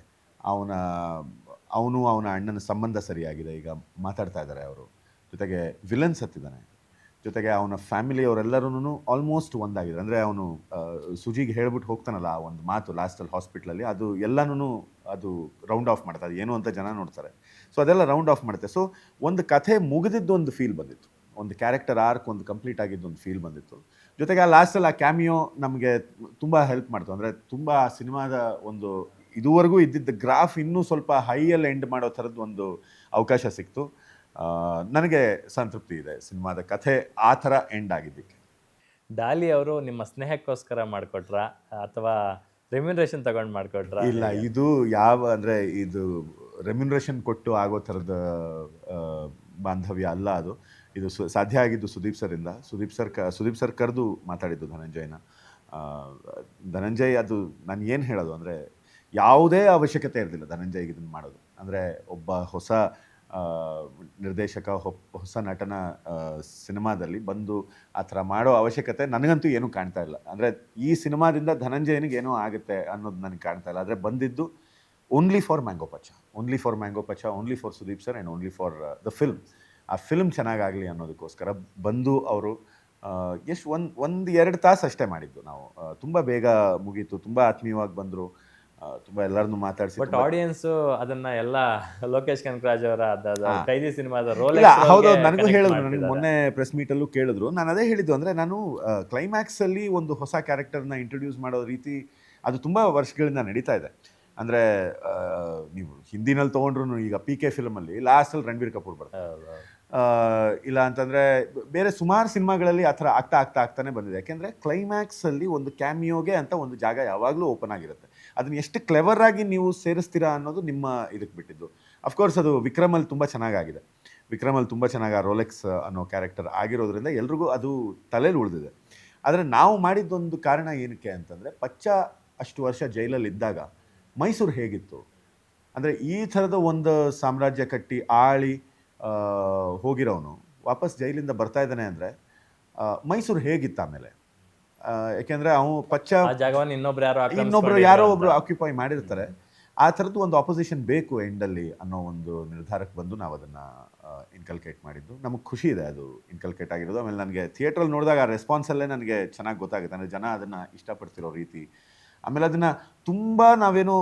ಅವನು ಅವನ ಅಣ್ಣನ ಸಂಬಂಧ ಸರಿಯಾಗಿದೆ, ಈಗ ಮಾತಾಡ್ತಾ ಇದ್ದಾರೆ ಅವರು. ಜೊತೆಗೆ ವಿಲನ್ ಸತ್ತಿದ್ದಾನೆ. ಜೊತೆಗೆ ಅವನ ಫ್ಯಾಮಿಲಿಯವರೆಲ್ಲರೂ ಆಲ್ಮೋಸ್ಟ್ ಒಂದಾಗಿದೆ. ಅಂದರೆ ಅವನು ಸುಜಿಗೆ ಹೇಳ್ಬಿಟ್ಟು ಹೋಗ್ತಾನಲ್ಲ ಆ ಒಂದು ಮಾತು ಲಾಸ್ಟಲ್ಲಿ ಹಾಸ್ಪಿಟ್ಲಲ್ಲಿ, ಅದು ಎಲ್ಲನೂ ಅದು ರೌಂಡ್ ಆಫ್ ಮಾಡ್ತಾರೆ. ಏನು ಅಂತ ಜನ ನೋಡ್ತಾರೆ. ಸೊ ಅದೆಲ್ಲ ರೌಂಡ್ ಆಫ್ ಮಾಡುತ್ತೆ. ಸೊ ಒಂದು ಕಥೆ ಮುಗಿದಿದ್ದು ಒಂದು ಫೀಲ್ ಬಂದಿತ್ತು, ಒಂದು ಕ್ಯಾರೆಕ್ಟರ್ ಆರ್ಕ್ ಒಂದು ಕಂಪ್ಲೀಟ್ ಆಗಿದ್ದು ಒಂದು ಫೀಲ್ ಬಂದಿತ್ತು. ಜೊತೆಗೆ ಆ ಲಾಸ್ಟಲ್ಲಿ ಆ ಕ್ಯಾಮಿಯೋ ನಮಗೆ ತುಂಬ ಹೆಲ್ಪ್ ಮಾಡ್ತು. ಅಂದರೆ ತುಂಬ ಆ ಸಿನಿಮಾದ ಒಂದು ಇದುವರೆಗೂ ಇದ್ದಿದ್ದ ಗ್ರಾಫ್ ಇನ್ನೂ ಸ್ವಲ್ಪ ಹೈಯಲ್ಲಿ ಎಂಡ್ ಮಾಡೋ ಥರದ್ದು ಒಂದು ಅವಕಾಶ ಸಿಕ್ತು. ನನಗೆ ಸಂತೃಪ್ತಿ ಇದೆ ಸಿನಿಮಾದ ಕಥೆ ಆ ಥರ ಎಂಡ್ ಆಗಿದ್ದಕ್ಕೆ. ಡಾಲಿ ಅವರು ನಿಮ್ಮ ಸ್ನೇಹಕ್ಕೋಸ್ಕರ ಮಾಡಿಕೊಟ್ರಾ ಅಥವಾ ರೆಮ್ಯುನರೇಷನ್ ತಗೊಂಡು ಮಾಡಿಕೊಟ್ರಾ? ಇಲ್ಲ, ಇದು ಅಂದರೆ ಇದು ರೆಮ್ಯುನರೇಷನ್ ಕೊಟ್ಟು ಆಗೋ ಥರದ ಬಾಂಧವ್ಯ ಅಲ್ಲ. ಇದು ಸಾಧ್ಯ ಆಗಿದ್ದು ಸುದೀಪ್ ಸರ್ ಕರೆದು ಮಾತಾಡಿದ್ದು ಧನಂಜಯನ. ಧನಂಜಯ್, ಅದು ನಾನು ಏನು ಹೇಳೋದು ಅಂದರೆ ಯಾವುದೇ ಅವಶ್ಯಕತೆ ಇರಲಿಲ್ಲ ಧನಂಜಯ್ಗೆ ಇದನ್ನು ಮಾಡೋದು. ಅಂದರೆ ಒಬ್ಬ ಹೊಸ ನಿರ್ದೇಶಕ, ಹೊಸ ನಟನ ಸಿನಿಮಾದಲ್ಲಿ ಬಂದು ಆ ಥರ ಮಾಡೋ ಅವಶ್ಯಕತೆ ನನಗಂತೂ ಏನೂ ಕಾಣ್ತಾ ಇಲ್ಲ. ಅಂದರೆ ಈ ಸಿನಿಮಾದಿಂದ ಧನಂಜಯನಿಗೆ ಏನೋ ಆಗುತ್ತೆ ಅನ್ನೋದು ನನಗೆ ಕಾಣ್ತಾ ಇಲ್ಲ. ಆದರೆ ಬಂದಿದ್ದು only for mango Pachcha, only for Sudeep sir and only for the film. ಆ ಫಿಲ್ಮ್ ಚೆನ್ನಾಗಾಗಲಿ ಅನ್ನೋದಕ್ಕೋಸ್ಕರ ಬಂದು ಅವರು ಎಷ್ಟು ಒಂದು 2 ತಾಸು ಅಷ್ಟೇ ಮಾಡಿದ್ದು ನಾವು. ತುಂಬ ಬೇಗ ಮುಗೀತು, ತುಂಬ ಆತ್ಮೀಯವಾಗಿ ಬಂದರು, ತುಂಬ ಎಲ್ಲರನ್ನೂ ಮಾತಾಡಿಸಿ. ಬಟ್ ಆಡಿಯನ್ಸ್ ಅದನ್ನ ಎಲ್ಲ ಲೋಕೇಶ್ ಕನಕರಾಜ್ ಅವರ ಕೈದಿ ಸಿನಿಮಾದ ರೋಲ್. ಹೌದೌದು, ನನಗೂ ಹೇಳಿದ್ರು. ನನಗೆ ಮೊನ್ನೆ ಪ್ರೆಸ್ ಮೀಟಲ್ಲೂ ಕೇಳಿದ್ರು. ನಾನು ಅದೇ ಹೇಳಿದ್ದು, ಅಂದರೆ ನಾನು ಕ್ಲೈಮ್ಯಾಕ್ಸಲ್ಲಿ ಒಂದು ಹೊಸ ಕ್ಯಾರೆಕ್ಟರ್ನ ಇಂಟ್ರೊಡ್ಯೂಸ್ ಮಾಡೋ ರೀತಿ ಅದು ತುಂಬ ವರ್ಷಗಳಿಂದ ನಡೀತಾ ಇದೆ. ಅಂದರೆ ನೀವು ಹಿಂದಿನಲ್ಲಿ ತೊಗೊಂಡ್ರು, ಈಗ PK ಫಿಲ್ಮಲ್ಲಿ ಲಾಸ್ಟಲ್ಲಿ ರಣಬೀರ್ ಕಪೂರ್ ಬರ್ತಾರೆ. ಇಲ್ಲ ಅಂತಂದರೆ ಬೇರೆ ಸುಮಾರು ಸಿನಿಮಾಗಳಲ್ಲಿ ಆ ಥರ ಆಗ್ತಾನೆ ಬಂದಿದೆ. ಯಾಕೆಂದರೆ ಕ್ಲೈಮ್ಯಾಕ್ಸಲ್ಲಿ ಒಂದು ಕ್ಯಾಮಿಯೋಗೆ ಅಂತ ಒಂದು ಜಾಗ ಯಾವಾಗಲೂ ಓಪನ್ ಆಗಿರುತ್ತೆ. ಅದನ್ನು ಎಷ್ಟು ಕ್ಲೆವರಾಗಿ ನೀವು ಸೇರಿಸ್ತೀರಾ ಅನ್ನೋದು ನಿಮ್ಮ ಇದಕ್ಕೆ ಬಿಟ್ಟಿದ್ದು. ಅಫ್ಕೋರ್ಸ್ ಅದು ವಿಕ್ರಮಲ್ಲಿ ತುಂಬ ಚೆನ್ನಾಗಾಗಿದೆ. ವಿಕ್ರಮಲ್ಲಿ ತುಂಬ ಚೆನ್ನಾಗಿ ಆ ರೋಲೆಕ್ಸ್ ಅನ್ನೋ ಕ್ಯಾರೆಕ್ಟರ್ ಆಗಿರೋದ್ರಿಂದ ಎಲ್ರಿಗೂ ಅದು ತಲೆಯಲ್ಲಿ ಉಳಿದಿದೆ. ಆದರೆ ನಾವು ಮಾಡಿದ್ದೊಂದು ಕಾರಣ ಏನಕ್ಕೆ ಅಂತಂದರೆ, ಪಚ್ಚ ಅಷ್ಟು ವರ್ಷ ಜೈಲಲ್ಲಿ ಇದ್ದಾಗ ಮೈಸೂರು ಹೇಗಿತ್ತು, ಅಂದರೆ ಈ ಥರದ ಒಂದು ಸಾಮ್ರಾಜ್ಯ ಕಟ್ಟಿ ಆಳಿ ಹೋಗಿರೋನು ವಾಪಸ್ ಜೈಲಿಂದ ಬರ್ತಾ ಇದ್ದಾನೆ ಅಂದರೆ ಮೈಸೂರು ಹೇಗಿತ್ತು ಆಮೇಲೆ. ಯಾಕೆಂದರೆ ಅವನು ಪಚ್ಚ ಜಾಗವನ್ನು ಇನ್ನೊಬ್ರು ಯಾರೋ ಒಬ್ರು ಆಕ್ಯುಪೈ ಮಾಡಿರ್ತಾರೆ. ಆ ಥರದ್ದು ಒಂದು ಆಪೋಸಿಷನ್ ಬೇಕು ಎಂಡಲ್ಲಿ ಅನ್ನೋ ಒಂದು ನಿರ್ಧಾರಕ್ಕೆ ಬಂದು ನಾವು ಅದನ್ನು ಇನ್ಕಲ್ಕೇಟ್ ಮಾಡಿದ್ದು. ನಮಗೆ ಖುಷಿ ಇದೆ ಅದು ಇನ್ಕಲ್ಕೇಟ್ ಆಗಿರೋದು. ಆಮೇಲೆ ನನಗೆ ಥಿಯೇಟ್ರಲ್ಲಿ ನೋಡಿದಾಗ ಆ ರೆಸ್ಪಾನ್ಸಲ್ಲೇ ನನಗೆ ಚೆನ್ನಾಗಿ ಗೊತ್ತಾಗುತ್ತೆ. ಅಂದರೆ ಜನ ಅದನ್ನು ಇಷ್ಟಪಡ್ತಿರೋ ರೀತಿ. ಆಮೇಲೆ ಅದನ್ನು ನಾವೇನು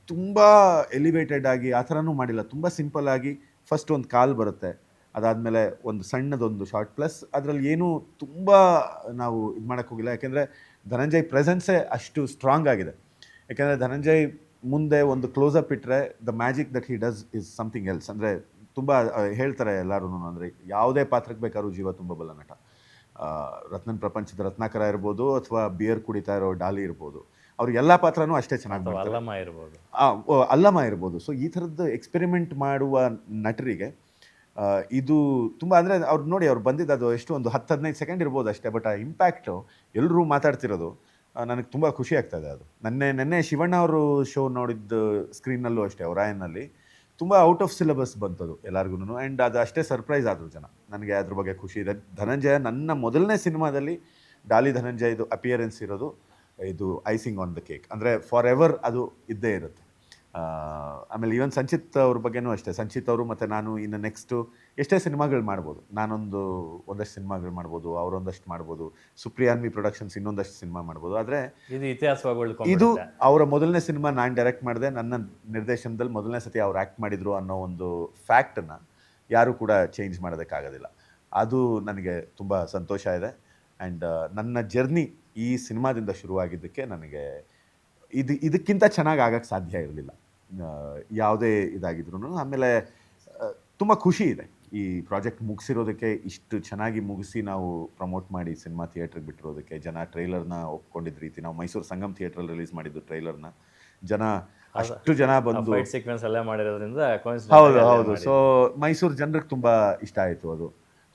ತುಂಬ ಎಲಿವೇಟೆಡ್ ಆಗಿ ಆ ಥರನೂ ಮಾಡಿಲ್ಲ. ತುಂಬ ಸಿಂಪಲ್ ಆಗಿ ಫಸ್ಟ್ ಒಂದು ಕಾಲ್ ಬರುತ್ತೆ, ಅದಾದಮೇಲೆ ಒಂದು ಸಣ್ಣದೊಂದು ಶಾರ್ಟ್, ಪ್ಲಸ್ ಅದರಲ್ಲಿ ಏನೂ ತುಂಬ ನಾವು ಇದು ಮಾಡೋಕ್ಕೆ ಹೋಗಿಲ್ಲ. ಯಾಕೆಂದರೆ ಧನಂಜಯ್ ಪ್ರೆಸೆನ್ಸೇ ಅಷ್ಟು ಸ್ಟ್ರಾಂಗ್ ಆಗಿದೆ. ಯಾಕೆಂದರೆ ಧನಂಜಯ್ ಮುಂದೆ ಒಂದು ಕ್ಲೋಸಪ್ ಇಟ್ಟರೆ the magic that he does is something else. ಅಂದರೆ ತುಂಬ ಹೇಳ್ತಾರೆ ಎಲ್ಲರೂ, ಅಂದರೆ ಯಾವುದೇ ಪಾತ್ರಕ್ಕೆ ಬೇಕಾದ್ರೂ ಜೀವ ತುಂಬಬಲ್ಲ ನಟ. ರತ್ನನ್ ಪ್ರಪಂಚದ ರತ್ನಾಕರ ಇರ್ಬೋದು ಅಥವಾ ಬಿಯರ್ ಕುಡಿತಾ ಇರೋ ಡಾಲಿ ಇರ್ಬೋದು, ಅವ್ರು ಎಲ್ಲ ಪಾತ್ರನೂ ಅಷ್ಟೇ ಚೆನ್ನಾಗಿ ಮಾಡ್ತಾರೆ. ಅಲ್ಲಮ ಇರ್ಬೋದು. ಸೊ ಈ ಥರದ್ದು ಎಕ್ಸ್ಪೆರಿಮೆಂಟ್ ಮಾಡುವ ನಟರಿಗೆ ಇದು ತುಂಬ ಅಂದರೆ ಅವ್ರು ನೋಡಿ ಅವ್ರು ಬಂದಿದ್ದು ಅದು ಎಷ್ಟು ಒಂದು 10-15 ಸೆಕೆಂಡ್ ಇರ್ಬೋದು ಅಷ್ಟೇ, ಬಟ್ ಆ ಇಂಪ್ಯಾಕ್ಟು ಎಲ್ಲರೂ ಮಾತಾಡ್ತಿರೋದು ನನಗೆ ತುಂಬ ಖುಷಿ ಆಗ್ತಾಯಿದೆ. ಅದು ನೆನ್ನೆ ಶಿವಣ್ಣ ಅವರು ಶೋ ನೋಡಿದ್ದು ಸ್ಕ್ರೀನಲ್ಲೂ ಅಷ್ಟೇ, ಒರಾಯನ್ನಲ್ಲಿ ತುಂಬ ಔಟ್ ಆಫ್ ಸಿಲೆಬಸ್ ಬಂತದು ಎಲ್ಲರಿಗೂ. ಆ್ಯಂಡ್ ಅದು ಅಷ್ಟೇ ಸರ್ಪ್ರೈಸ್ ಆದರು ಜನ. ನನಗೆ ಅದ್ರ ಬಗ್ಗೆ ಖುಷಿ ಇದೆ. ಧನಂಜಯ ನನ್ನ ಮೊದಲನೇ ಸಿನಿಮಾದಲ್ಲಿ ಡಾಲಿ ಧನಂಜಯದು ಅಪಿಯರೆನ್ಸ್ ಇರೋದು ಇದು ಐಸಿಂಗ್ ಆನ್ ದ ಕೇಕ್. ಅಂದರೆ ಫಾರ್ ಎವರ್ ಅದು ಇದ್ದೇ ಇರುತ್ತೆ. ಆಮೇಲೆ ಈವನ್ ಸಂಚಿತ್ ಅವ್ರ ಬಗ್ಗೆನೂ ಅಷ್ಟೇ. ಸಂಚಿತ್ ಅವರು ಮತ್ತು ನಾನು ಇನ್ನು ನೆಕ್ಸ್ಟು ಎಷ್ಟೇ ಸಿನಿಮಾಗಳು ಮಾಡ್ಬೋದು. ಒಂದಷ್ಟು ಸಿನಿಮಾಗಳು ಮಾಡ್ಬೋದು, ಅವರೊಂದಷ್ಟು ಮಾಡ್ಬೋದು, ಸುಪ್ರಿಯಾನ್ವಿ ಪ್ರೊಡಕ್ಷನ್ಸ್ ಇನ್ನೊಂದಷ್ಟು ಸಿನಿಮಾ ಮಾಡ್ಬೋದು. ಆದರೆ ಇದು ಇತಿಹಾಸವಾಗಿ ಇದು ಅವರ ಮೊದಲನೇ ಸಿನಿಮಾ ನಾನು ಡೈರೆಕ್ಟ್ ಮಾಡಿದೆ, ನನ್ನ ನಿರ್ದೇಶನದಲ್ಲಿ ಮೊದಲನೇ ಸತಿ ಅವ್ರು ಆ್ಯಕ್ಟ್ ಮಾಡಿದರು ಅನ್ನೋ ಒಂದು ಫ್ಯಾಕ್ಟನ್ನು ಯಾರೂ ಕೂಡ ಚೇಂಜ್ ಮಾಡೋದಕ್ಕಾಗೋದಿಲ್ಲ. ಅದು ನನಗೆ ತುಂಬ ಸಂತೋಷ ಇದೆ. ಆ್ಯಂಡ್ ನನ್ನ ಜರ್ನಿ ಈ ಸಿನಿಮಾದಿಂದ ಶುರುವಾಗಿದ್ದಕ್ಕೆ ನನಗೆ ಇದಕ್ಕಿಂತ ಚೆನ್ನಾಗಿ ಆಗಕ್ಕೆ ಸಾಧ್ಯ ಇರಲಿಲ್ಲ ಯಾವುದೇ ಇದಾಗಿದ್ರು. ಆಮೇಲೆ ತುಂಬ ಖುಷಿ ಇದೆ ಈ ಪ್ರಾಜೆಕ್ಟ್ ಮುಗಿಸಿರೋದಕ್ಕೆ. ಇಷ್ಟು ಚೆನ್ನಾಗಿ ಮುಗಿಸಿ ನಾವು ಪ್ರಮೋಟ್ ಮಾಡಿ ಸಿನಿಮಾ ಥಿಯೇಟ್ರಿಗೆ ಬಿಟ್ಟಿರೋದಕ್ಕೆ. ಜನ ಟ್ರೈಲರ್ನ ಒಪ್ಕೊಂಡಿದ್ದ ರೀತಿ, ನಾವು ಮೈಸೂರು ಸಂಗಮ್ ಥಿಯೇಟ್ರಲ್ಲಿ ರಿಲೀಸ್ ಮಾಡಿದ್ದು ಟ್ರೈಲರ್ನ, ಅಷ್ಟು ಜನ ಬಂದು ಸೀಕ್ವೆನ್ಸ್ ಎಲ್ಲ ಮಾಡಿರೋದ್ರಿಂದ ಹೌದು. ಸೊ ಮೈಸೂರು ಜನರಿಗೆ ತುಂಬ ಇಷ್ಟ ಆಯಿತು ಅದು.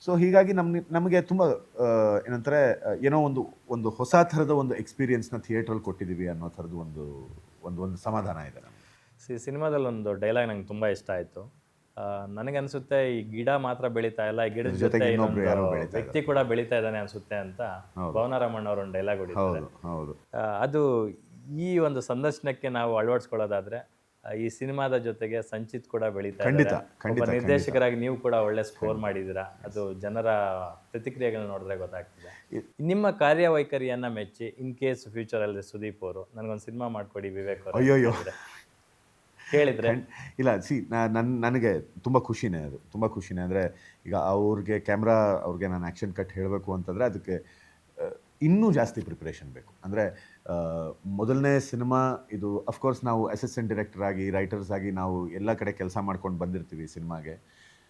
ಸೊ ಹೀಗಾಗಿ ನಮಗೆ ತುಂಬ ಏನಂತಾರೆ ಏನೋ ಒಂದು ಹೊಸ ಥರದ ಒಂದು ಎಕ್ಸ್ಪೀರಿಯನ್ಸ್ನ ಥಿಯೇಟ್ರಲ್ಲಿ ಕೊಟ್ಟಿದ್ದೀವಿ ಅನ್ನೋ ಥರದ್ದು ಒಂದು ಸಮಾಧಾನ ಇದೆ ನಮಗೆ. ಸಿನಿಮಾದಲ್ಲಿ ಒಂದು ಡೈಲಾಗ್ ನಂಗೆ ತುಂಬ ಇಷ್ಟ ಆಯಿತು. ನನಗನ್ಸುತ್ತೆ ಈ ಗಿಡ ಮಾತ್ರ ಬೆಳೀತಾ ಇಲ್ಲ, ಈ ಗಿಡದ ಜೊತೆ ವ್ಯಕ್ತಿ ಕೂಡ ಬೆಳೀತಾ ಇದ್ದಾನೆ ಅನ್ಸುತ್ತೆ ಅಂತ ಭವನಾರಾಮಣ್ಣ ಅವರು ಒಂದು ಡೈಲಾಗ್ ಹೊಡಿತಾರೆ. ಅದು ಈ ಒಂದು ಸಂದರ್ಶನಕ್ಕೆ ನಾವು ಅಳವಡಿಸ್ಕೊಳ್ಳೋದಾದ್ರೆ ಈ ಸಿನಿಮಾದ ಜೊತೆಗೆ ಸಂಚಿತ್ ಕೂಡ ಬೆಳೀತಾ ಇದ್ದಾರೆ. ನಿರ್ದೇಶಕರಾಗಿ ನೀವು ಕೂಡ ಒಳ್ಳೆ ಸ್ಕೋರ್ ಮಾಡಿದ್ದೀರಾ. ಅದು ಜನರ ಪ್ರತಿಕ್ರಿಯೆಗಳನ್ನ ನೋಡಿದ್ರೆ ಗೊತ್ತಾಗ್ತಿದೆ. ನಿಮ್ಮ ಕಾರ್ಯವೈಖರಿಯನ್ನ ಮೆಚ್ಚಿ ಇನ್ ಕೇಸ್ ಫ್ಯೂಚರ್ ಅಲ್ಲಿ ಸುದೀಪ್ ಅವರು ನನಗೊಂದು ಸಿನಿಮಾ ಮಾಡ್ಕೊಡಿ ವಿವೇಕ್ ಅವರು ಅಯ್ಯೋ ಹೇಳಿದ್ರೆ ಇಲ್ಲ, ನನಗೆ ತುಂಬ ಖುಷಿನೇ. ಅದು ತುಂಬ ಖುಷಿನೇ. ಅಂದರೆ ಈಗ ಅವ್ರಿಗೆ ನಾನು ಆ್ಯಕ್ಷನ್ ಕಟ್ ಹೇಳಬೇಕು ಅಂತಂದರೆ ಅದಕ್ಕೆ ಇನ್ನೂ ಜಾಸ್ತಿ ಪ್ರಿಪ್ರೇಷನ್ ಬೇಕು. ಅಂದರೆ ಮೊದಲನೇ ಸಿನಿಮಾ ಇದು. ಅಫ್ಕೋರ್ಸ್ ನಾವು ಅಸಿಸ್ಟೆಂಟ್ ಡೈರೆಕ್ಟರ್ ಆಗಿ, ರೈಟರ್ಸ್ ಆಗಿ ನಾವು ಎಲ್ಲ ಕಡೆ ಕೆಲಸ ಮಾಡ್ಕೊಂಡು ಬಂದಿರ್ತೀವಿ ಸಿನಿಮಾಗೆ.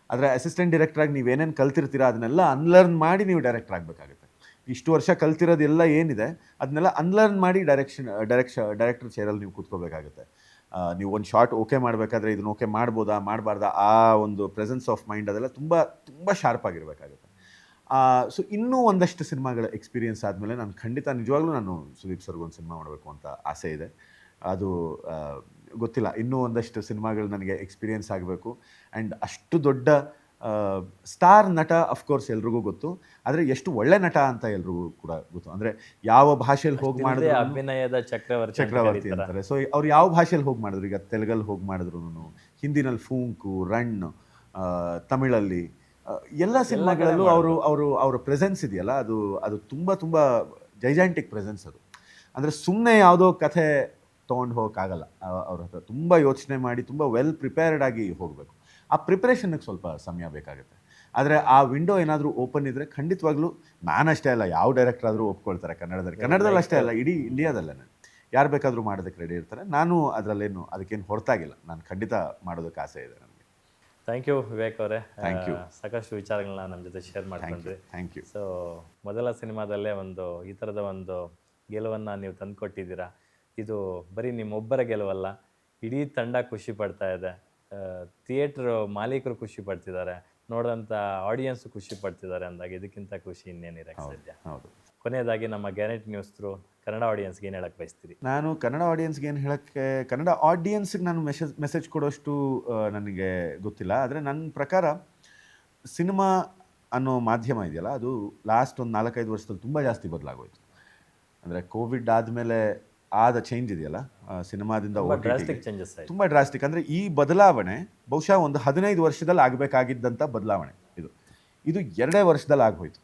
ಆದರೆ ಅಸಿಸ್ಟೆಂಟ್ ಡೈರೆಕ್ಟರಾಗಿ ನೀವೇನೇನು ಕಲ್ತಿರ್ತೀರ ಅದನ್ನೆಲ್ಲ ಅನ್ಲರ್ನ್ ಮಾಡಿ ನೀವು ಡೈರೆಕ್ಟರ್ ಆಗಬೇಕಾಗುತ್ತೆ. ಇಷ್ಟು ವರ್ಷ ಕಲ್ತಿರೋದೆಲ್ಲ ಏನಿದೆ ಅದನ್ನೆಲ್ಲ ಅನ್ಲರ್ನ್ ಮಾಡಿ ಡೈರೆಕ್ಟರ್ ಚೇರಲ್ಲಿ ನೀವು ಕೂತ್ಕೋಬೇಕಾಗುತ್ತೆ. ನೀವು ಒಂದು ಶಾರ್ಟ್ ಓಕೆ ಮಾಡಬೇಕಾದ್ರೆ ಇದನ್ನು ಓಕೆ ಮಾಡ್ಬೋದಾ ಮಾಡಬಾರ್ದಾ, ಆ ಒಂದು ಪ್ರೆಸೆನ್ಸ್ ಆಫ್ ಮೈಂಡ್ ಅದೆಲ್ಲ ತುಂಬ ತುಂಬ ಶಾರ್ಪ್ ಆಗಿರಬೇಕಾಗುತ್ತೆ. ಸೊ ಇನ್ನೂ ಒಂದಷ್ಟು ಸಿನಿಮಾಗಳ ಎಕ್ಸ್ಪೀರಿಯನ್ಸ್ ಆದಮೇಲೆ ನಾನು ನಿಜವಾಗ್ಲೂ ನಾನು ಸುದೀಪ್ ಸರ್ಗೊಂದು ಸಿನಿಮಾ ಮಾಡಬೇಕು ಅಂತ ಆಸೆ ಇದೆ. ಅದು ಗೊತ್ತಿಲ್ಲ, ಇನ್ನೂ ಒಂದಷ್ಟು ಸಿನಿಮಾಗಳು ನನಗೆ ಎಕ್ಸ್ಪೀರಿಯನ್ಸ್ ಆಗಬೇಕು. ಆ್ಯಂಡ್ ಅಷ್ಟು ದೊಡ್ಡ ಸ್ಟಾರ್ ನಟ ಅಫ್ಕೋರ್ಸ್ ಎಲ್ರಿಗೂ ಗೊತ್ತು, ಆದರೆ ಎಷ್ಟು ಒಳ್ಳೆ ನಟ ಅಂತ ಎಲ್ರಿಗೂ ಕೂಡ ಗೊತ್ತು. ಅಂದರೆ ಯಾವ ಭಾಷೆಯಲ್ಲಿ ಹೋಗಿ ಮಾಡಿದ್ರು ಅಭಿನಯದ ಚಕ್ರವರ್ತಿ ಅಂತಾರೆ. ಸೊ ಅವ್ರು ಯಾವ ಭಾಷೆಯಲ್ಲಿ ಹೋಗಿ ಮಾಡಿದ್ರು, ಈಗ ತೆಲುಗಲ್ಲಿ ಹೋಗಿ ಮಾಡಿದ್ರು, ಹಿಂದಿನಲ್ಲಿ ಫೂಂಕು, ರಣ್, ತಮಿಳಲ್ಲಿ ಎಲ್ಲ ಸಿನಿಮಾಗಳಲ್ಲೂ ಅವರ ಪ್ರೆಸೆನ್ಸ್ ಇದೆಯಲ್ಲ, ಅದು ತುಂಬ ತುಂಬ ಜೈಜಾಂಟಿಕ್ ಪ್ರೆಸೆನ್ಸ್ ಅದು. ಅಂದರೆ ಸುಮ್ಮನೆ ಯಾವುದೋ ಕಥೆ ತೊಗೊಂಡು ಹೋಗೋಕ್ಕಾಗಲ್ಲ. ಅವ್ರ ಹತ್ರ ತುಂಬ ಯೋಚನೆ ಮಾಡಿ ತುಂಬ ವೆಲ್ ಪ್ರಿಪೇರ್ಡ್ ಆಗಿ ಹೋಗಬೇಕು. ಆ ಪ್ರಿಪ್ರೇಷನ್ಗೆ ಸ್ವಲ್ಪ ಸಮಯ ಬೇಕಾಗುತ್ತೆ. ಆದರೆ ಆ ವಿಂಡೋ ಏನಾದರೂ ಓಪನ್ ಇದ್ದರೆ ಖಂಡಿತವಾಗ್ಲೂ ನಾನಷ್ಟೇ ಅಲ್ಲ, ಯಾವ ಡೈರೆಕ್ಟರ್ ಆದರೂ ಒಪ್ಕೊಳ್ತಾರೆ. ಕನ್ನಡದಲ್ಲಿ ಅಷ್ಟೇ ಅಲ್ಲ, ಇಡೀ ಇಂಡಿಯಾದಲ್ಲೇ ಯಾರು ಬೇಕಾದರೂ ಮಾಡೋದಕ್ಕೆ ರೆಡಿ ಇರ್ತಾರೆ. ನಾನು ಅದಕ್ಕೇನು ಹೊರತಾಗಿಲ್ಲ. ನಾನು ಖಂಡಿತ ಮಾಡೋದಕ್ಕೆ ಆಸೆ ಇದೆ ನನಗೆ. ಥ್ಯಾಂಕ್ ಯು ವಿವೇಕ್ ಅವರೇ. Thank you. ಸಾಕಷ್ಟು ವಿಚಾರಗಳನ್ನ ನಮ್ಮ ಜೊತೆ ಶೇರ್ ಮಾಡ್ಕೊಂಡ್ರಿ. Thank you. ಸೊ ಮೊದಲ ಸಿನಿಮಾದಲ್ಲೇ ಈ ಥರದ ಒಂದು ಗೆಲುವನ್ನು ನೀವು ತಂದುಕೊಟ್ಟಿದ್ದೀರಾ. ಇದು ಬರೀ ನಿಮ್ಮೊಬ್ಬರ ಗೆಲುವಲ್ಲ, ಇಡೀ ತಂಡ ಖುಷಿ ಪಡ್ತಾ ಇದೆ. ಥಿಯೇಟ್ರ್ ಮಾಲೀಕರು ಖುಷಿ ಪಡ್ತಿದ್ದಾರೆ, ನೋಡಿದಂಥ ಆಡಿಯನ್ಸು ಖುಷಿ ಪಡ್ತಿದ್ದಾರೆ ಅಂದಾಗ ಇದಕ್ಕಿಂತ ಖುಷಿ ಇನ್ನೇನಿರಕ್ಕೆ ಸಾಧ್ಯ. ಹೌದು. ಕೊನೆಯದಾಗಿ ನಮ್ಮ ಗ್ಯಾರಂಟಿ ನ್ಯೂಸ್ ಥ್ರೂ ಕನ್ನಡ ಆಡಿಯನ್ಸ್ಗೆ ಏನು ಹೇಳಕ್ಕೆ ಬಯಸ್ತೀರಿ? ನಾನು ಕನ್ನಡ ಆಡಿಯನ್ಸ್ಗೆ ಏನು ಹೇಳೋಕ್ಕೆ, ಕನ್ನಡ ಆಡಿಯನ್ಸ್ಗೆ ನಾನು ಮೆಸೇಜ್ ಕೊಡೋಷ್ಟು ನನಗೆ ಗೊತ್ತಿಲ್ಲ. ಆದರೆ ನನ್ನ ಪ್ರಕಾರ ಸಿನಿಮಾ ಅನ್ನೋ ಮಾಧ್ಯಮ ಇದೆಯಲ್ಲ, ಅದು ಲಾಸ್ಟ್ ಒಂದು 4-5 ವರ್ಷದಲ್ಲಿ ತುಂಬ ಜಾಸ್ತಿ ಬದಲಾಗೋಯ್ತು. ಅಂದರೆ ಕೋವಿಡ್ ಆದಮೇಲೆ ಆದ ಚೇಂಜ್ ಇದೆಯಲ್ಲ ಸಿನಿಮಾದಿಂದ ತುಂಬ ಡ್ರಾಸ್ಟಿಕ್. ಅಂದರೆ ಈ ಬದಲಾವಣೆ ಬಹುಶಃ ಒಂದು 15 ವರ್ಷದಲ್ಲಿ ಆಗಬೇಕಾಗಿದ್ದಂಥ ಬದಲಾವಣೆ ಇದು 2 ವರ್ಷದಲ್ಲಿ ಆಗೋಯ್ತು.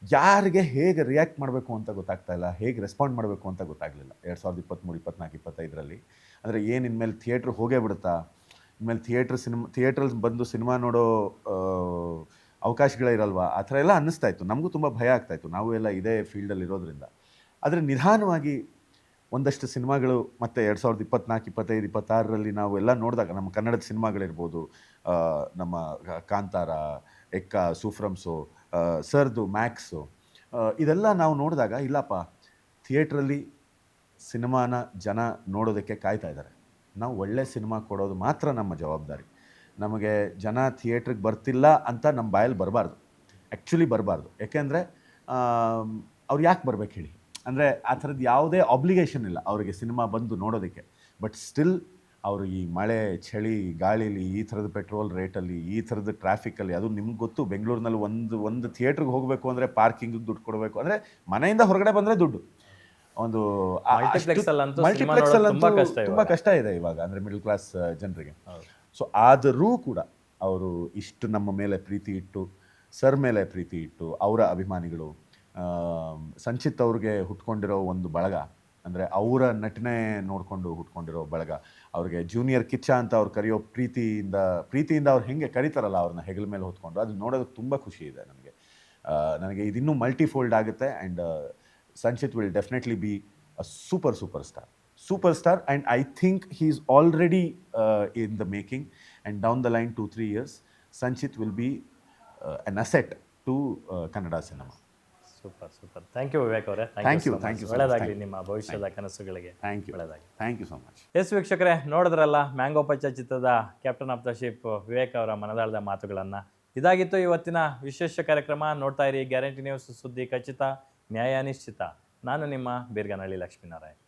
ಯಾರಿಗೆ ಹೇಗೆ ರಿಯಾಕ್ಟ್ ಮಾಡಬೇಕು ಅಂತ ಗೊತ್ತಾಗ್ತಾ ಇಲ್ಲ, ಹೇಗೆ ರೆಸ್ಪಾಂಡ್ ಮಾಡಬೇಕು ಅಂತ ಗೊತ್ತಾಗಲಿಲ್ಲ 2023, 24, 25ರಲ್ಲಿ. ಅಂದರೆ ಏನು ಇನ್ಮೇಲೆ ಥಿಯೇಟ್ರ್ ಹೋಗೇ ಬಿಡುತ್ತಾ, ಇನ್ಮೇಲೆ ಥಿಯೇಟ್ರಲ್ಲಿ ಬಂದು ಸಿನಿಮಾ ನೋಡೋ ಅವಕಾಶಗಳೇ ಇರಲ್ವಾ, ಆ ಥರ ಎಲ್ಲ ಅನ್ನಿಸ್ತಾ ಇತ್ತು. ನಮಗೂ ತುಂಬ ಭಯ ಆಗ್ತಾಯಿತ್ತು, ನಾವು ಎಲ್ಲ ಇದೇ ಫೀಲ್ಡಲ್ಲಿ ಇರೋದ್ರಿಂದ. ಆದರೆ ನಿಧಾನವಾಗಿ ಒಂದಷ್ಟು ಸಿನಿಮಾಗಳು ಮತ್ತು 2024, 25, 26ರಲ್ಲಿ ನಾವು ಎಲ್ಲ ನೋಡಿದಾಗ ನಮ್ಮ ಕನ್ನಡದ ಸಿನಿಮಾಗಳಿರ್ಬೋದು, ನಮ್ಮ ಕಾಂತಾರ, ಎಕ್ಕ, ಸೂಫ್ರಮ್ಸು, ಸರ್ದು, ಮ್ಯಾಕ್ಸು, ಇದೆಲ್ಲ ನಾವು ನೋಡಿದಾಗ ಇಲ್ಲಪ್ಪ, ಥಿಯೇಟ್ರಲ್ಲಿ ಸಿನಿಮಾನ ಜನ ನೋಡೋದಕ್ಕೆ ಕಾಯ್ತಾ ಇದ್ದಾರೆ. ನಾವು ಒಳ್ಳೆ ಸಿನಿಮಾ ಕೊಡೋದು ಮಾತ್ರ ನಮ್ಮ ಜವಾಬ್ದಾರಿ. ನಮಗೆ ಜನ ಥಿಯೇಟ್ರಿಗೆ ಬರ್ತಿಲ್ಲ ಅಂತ ನಮ್ಮ ಬಾಯಲ್ಲಿ ಬರಬಾರ್ದು, ಆ್ಯಕ್ಚುಲಿ ಬರಬಾರ್ದು. ಯಾಕೆಂದರೆ ಅವ್ರು ಯಾಕೆ ಬರ್ಬೇಕು ಹೇಳಿ? ಅಂದರೆ ಆ ಥರದ್ದು ಯಾವುದೇ ಆಬ್ಲಿಗೇಷನ್ ಇಲ್ಲ ಅವರಿಗೆ ಸಿನಿಮಾ ಬಂದು ನೋಡೋದಕ್ಕೆ. ಬಟ್ ಸ್ಟಿಲ್ ಅವರು ಈ ಮಳೆ, ಚಳಿ, ಗಾಳೀಲಿ, ಈ ಥರದ ಪೆಟ್ರೋಲ್ ರೇಟಲ್ಲಿ, ಈ ಥರದ ಟ್ರಾಫಿಕಲ್ಲಿ, ಅದು ನಿಮ್ಗೆ ಗೊತ್ತು, ಬೆಂಗಳೂರಿನಲ್ಲಿ ಒಂದು ಥಿಯೇಟ್ರಿಗೆ ಹೋಗಬೇಕು ಅಂದರೆ ಪಾರ್ಕಿಂಗಿಗೆ ದುಡ್ಡು ಕೊಡಬೇಕು. ಅಂದರೆ ಮನೆಯಿಂದ ಹೊರಗಡೆ ಬಂದರೆ ದುಡ್ಡು. ಒಂದು ಮಲ್ಟಿಪ್ಲೆಕ್ಸಲ್ಲಂತೂ ತುಂಬ ಕಷ್ಟ ಇದೆ ಇವಾಗ, ಅಂದರೆ ಮಿಡಲ್ ಕ್ಲಾಸ್ ಜನರಿಗೆ. ಸೊ ಆದರೂ ಕೂಡ ಅವರು ಇಷ್ಟು ನಮ್ಮ ಮೇಲೆ ಪ್ರೀತಿ ಇಟ್ಟು, ಸರ್ ಮೇಲೆ ಪ್ರೀತಿ ಇಟ್ಟು, ಅವರ ಅಭಿಮಾನಿಗಳು, ಸಂಚಿತ್ ಅವ್ರಿಗೆ ಹುಟ್ಕೊಂಡಿರೋ ಒಂದು ಬಳಗ, ಅಂದರೆ ಅವರ ನಟನೆ ನೋಡಿಕೊಂಡು ಹುಟ್ಕೊಂಡಿರೋ ಬಳಗ, ಅವ್ರಿಗೆ ಜೂನಿಯರ್ ಕಿಚ್ಚ ಅಂತ ಅವ್ರು ಕರೆಯೋ ಪ್ರೀತಿಯಿಂದ ಅವ್ರು ಹೆಂಗೆ ಕರೀತಾರಲ್ಲ ಅವ್ರನ್ನ ಹೆಗಲ ಮೇಲೆ ಹೊತ್ಕೊಂಡು, ಅದು ನೋಡೋದಕ್ಕೆ ತುಂಬ ಖುಷಿ ಇದೆ ನನಗೆ ಇದಿನ್ನೂ ಮಲ್ಟಿಫೋಲ್ಡ್ ಆಗುತ್ತೆ. And Sanchit will definitely be a superstar and I think he is already in the making. And down the line 2-3 years Sanchit will be an asset to Kannada cinema. Super thank you Vivek ಅವರೇ. Thank you ಒಳ್ಳೆಯದಾಗಲಿ ನಿಮ್ಮ ಭವಿಷ್ಯದ ಕನಸುಗಳಿಗೆ. ಒಳ್ಳೆಯದಾಗಿ. Thank you so much. Yes ವೀಕ್ಷಕರೇ, ನೋಡಿದ್ರಲ್ಲ Mango Pachcha ಚಿತ್ರದ captain of the ship Vivek ಅವರ ಮನದಾಳದ ಮಾತುಗಳನ್ನು. ಇದಾಗಿತ್ತು ಇವತ್ತಿನ ವಿಶೇಷ ಕಾರ್ಯಕ್ರಮ. ನೋಡ್ತಾ ಇರಿ ಗ್ಯಾರಂಟಿ ನ್ಯೂಸ್, ಸುದ್ದಿ ಖಚಿತ, ನ್ಯಾಯ ನಿಶ್ಚಿತ. ನಾನು ನಿಮ್ಮ ಬೀರ್ಗನಹಳ್ಳಿ ಲಕ್ಷ್ಮೀನಾರಾಯಣ್.